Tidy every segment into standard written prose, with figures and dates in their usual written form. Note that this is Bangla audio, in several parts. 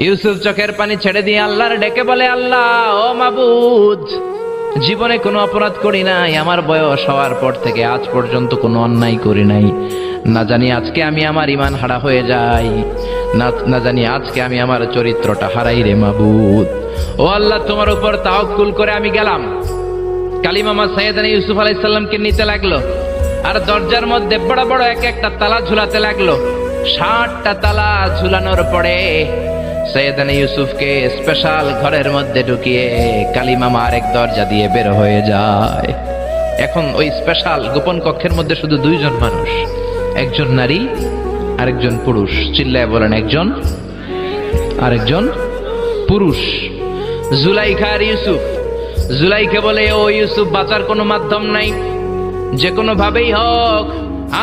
ইউসুফ চোখের পানি ছেড়ে দিয়ে আল্লাহর ডেকে বলে, আল্লাহ ও মাবুদ, জীবনে কোনো অপরাধ করি নাই, আমার বয়স হওয়ার পর থেকে আজ পর্যন্ত কোনো অন্যায় করি নাই। না জানি আজকে আমি আমার ঈমান হারা হয়ে যাই, না জানি আজকে আমি আমার চরিত্রটা হারাই রে মাবুদ। ও আল্লাহ, তোমার উপর তাওয়াক্কুল করে আমি গেলাম। কালিমামা সাইয়েদনা ইউসুফ আলাইহিস সালামকে নিতে লাগলো, আর দরজার মধ্যে বড় বড় এক একটা তালা ঝুলাতে লাগলো। 60টা তালা ঝুলানোর পরে সাইয়েদনা ইউসুফকে স্পেশাল ঘরের মধ্যে ঢুকিয়ে কালিমামা আরেক দরজা দিয়ে বের হয়ে যায়। এখন ওই স্পেশাল গোপন কক্ষের মধ্যে শুধু দুইজন মানুষ, একজন নারী আরেকজন পুরুষ। চিল্লায় বলেন, একজন আরেকজন পুরুষ। জুলাইখা আর ইউসুফ। জুলাইখা বলে, ও ইউসুফ, বাঁচার কোনো মাধ্যম নাই, যে কোনো ভাবেই হোক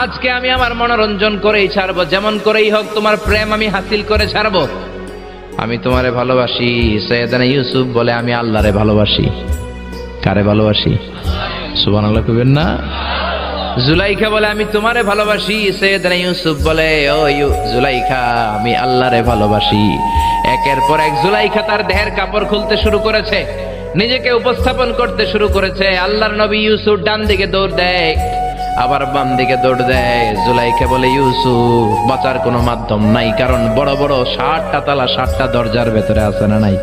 আজকে আমি আমার মনোরঞ্জন করেই ছাড়বো, যেমন করেই হোক তোমার প্রেম আমি হাসিল করে ছাড়বো, আমি তোমারে ভালোবাসি। সাইয়েদনা ইউসুফ বলে, আমি আল্লাহরে ভালোবাসি। কারে ভালোবাসি? সুবহানাল্লাহ কইবেন না? জুলাইখা বলে, আমি তোমারে ভালোবাসি। সাইয়েদনা ইউসুফ বলে, ও জুলাইখা, আমি আল্লাহরে ভালোবাসি। একের পর এক জুলাইখা তার দেহের কাপড় খুলতে শুরু করেছে, নিজেকে উপস্থাপন করতে শুরু করেছে। আল্লাহর নবী ইউসুফ ডান দিকে দৌড় দেয়, আবার বাম দিকে দৌড় দেয়। জুলাইখা বলে, ইউসুফ, বাঁচার কোনো মাধ্যম নাই, কারণ বড় বড় 60টা তালা 60টা দরজার ভেতরে আছে না নাই?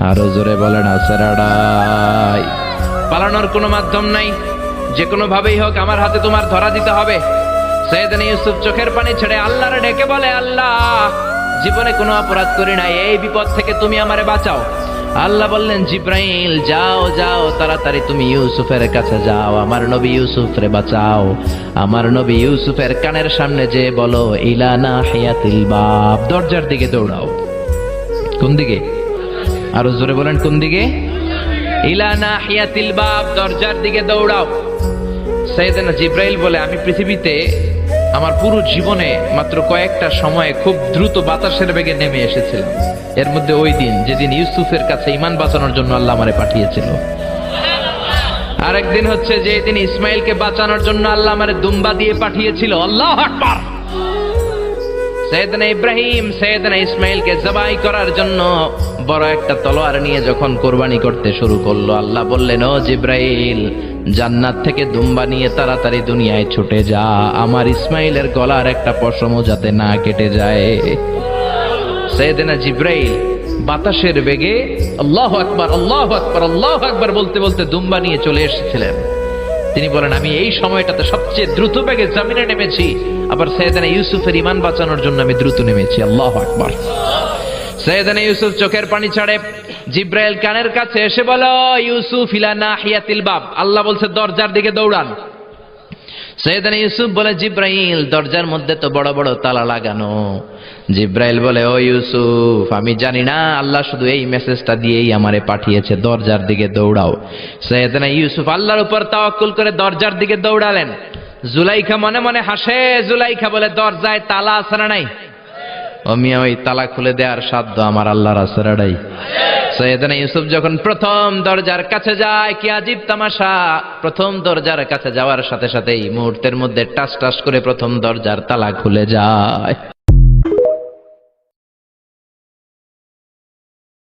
আরো জোরে বলেন, আছে রাডাই। পালানোর কোনো মাধ্যম নাই, যে কোনো ভাবেই হোক আমার হাতে তোমার ধরা দিতে হবে। সাইয়েদনা ইউসুফ চোখের পানি ছেড়ে আল্লাহর ডেকে বলে, আল্লাহ, জীবনে কোনো অপরাধ করি নাই, এই বিপদ থেকে তুমি আমারে বাঁচাও। আল্লাহ বললেন, জিব্রাইল, যাও যাও, তাড়াতাড়ি তুমি ইউসুফের কাছে যাও, আমার নবী ইউসুফরে বাঁচাও। আমার নবী ইউসুফের কানের সামনে যে বলো, ইলা নাহিয়াতিল বাব, দরজার দিকে দৌড়াও। কোন দিকে? আরো জোরে বলেন, কোন দিকে? ইলা নাহিয়াতিল বাব, দরজার দিকে দৌড়াও। সাইয়েদনা জিব্রাইল বলে, আমি পৃথিবীতে আমার পুরো জীবনে মাত্র কয়েকটা সময়ে খুব দ্রুত বাতাসের বেগে নেমে এসেছিলাম। এর মধ্যে ওই দিন যেদিন ইউসুফের কাছে ঈমান বাঁচানোর জন্য আল্লাহ আমারে পাঠিয়েছিল। আরেকদিন হচ্ছে যে দিন ইসমাইলকে বাঁচানোর জন্য আল্লাহ আমারে দুম্বা দিয়ে পাঠিয়েছিল। আল্লাহু আকবার। সাইয়েদনা ইব্রাহিম সাইয়েদনা ইসমাইলকে জবাই করার জন্য বড় একটা তলোয়ার নিয়ে যখন কোরবানি করতে শুরু করলো, আল্লাহ বললেন, ও জিব্রাইল, জান্নাত থেকে দুম্বা নিয়ে তাড়াতাড়ি দুনিয়ায় ছুটে যা, আমার ইসমাইলের গলার একটা পশমও যাতে না কেটে যায়। সাইয়েদনা জিব্রাইল বাতাসের বেগে আল্লাহু আকবার আল্লাহু আকবার আল্লাহু আকবার বলতে বলতে দুম্বা নিয়ে চলে এসেছিলেন। তিনি বলেন, আমি এই সময়টাতে সবচেয়ে দ্রুত বেগে জমিনে নেমেছি, আবার সাইয়েদনা ইউসুফের ঈমান বাঁচানোর জন্য আমি দ্রুত নেমেছি। আল্লাহু আকবার। সাইয়েদনা ইউসুফ চোখের পানি ছাড়ে, জিব্রাইল কানের কাছে এসে বলো, ইউসুফ ইলা নাহিয়াতিল বাব, আল্লাহ বলছে দরজার দিকে দৌড়ান। সাইয়েদনা ইউসুফ বলে, জিব্রাইল, দরজার মধ্যে তো বড় বড় তালা লাগানো। জিব্রাইল বলে, ও ইউসুফ, আমি জানি না, আল্লাহ শুধু এই মেসেজটা দিয়েই আমারে পাঠিয়েছে, দরজার দিকে দৌড়াও। সাইয়েদনা ইউসুফ আল্লাহর উপর তাওয়াক্কুল করে দরজার দিকে দৌড়ালেন। জুলাইখা মনে মনে হাসে। জুলাইখা বলে, দরজায় তালা আছে না নাই? ও মিয়া, ওই তালা খুলে দেওয়ার সাধ্য আমার আল্লাহর আছে না নাই? সাইয়েদনা ইউসুফ যখন প্রথম দরজার কাছে যায়, কি আজীব তামাশা, প্রথম দরজার কাছে যাওয়ার সাথে সাথেই মুহূর্তের মধ্যে টাস টাস করে প্রথম দরজার তালা খুলে যায়।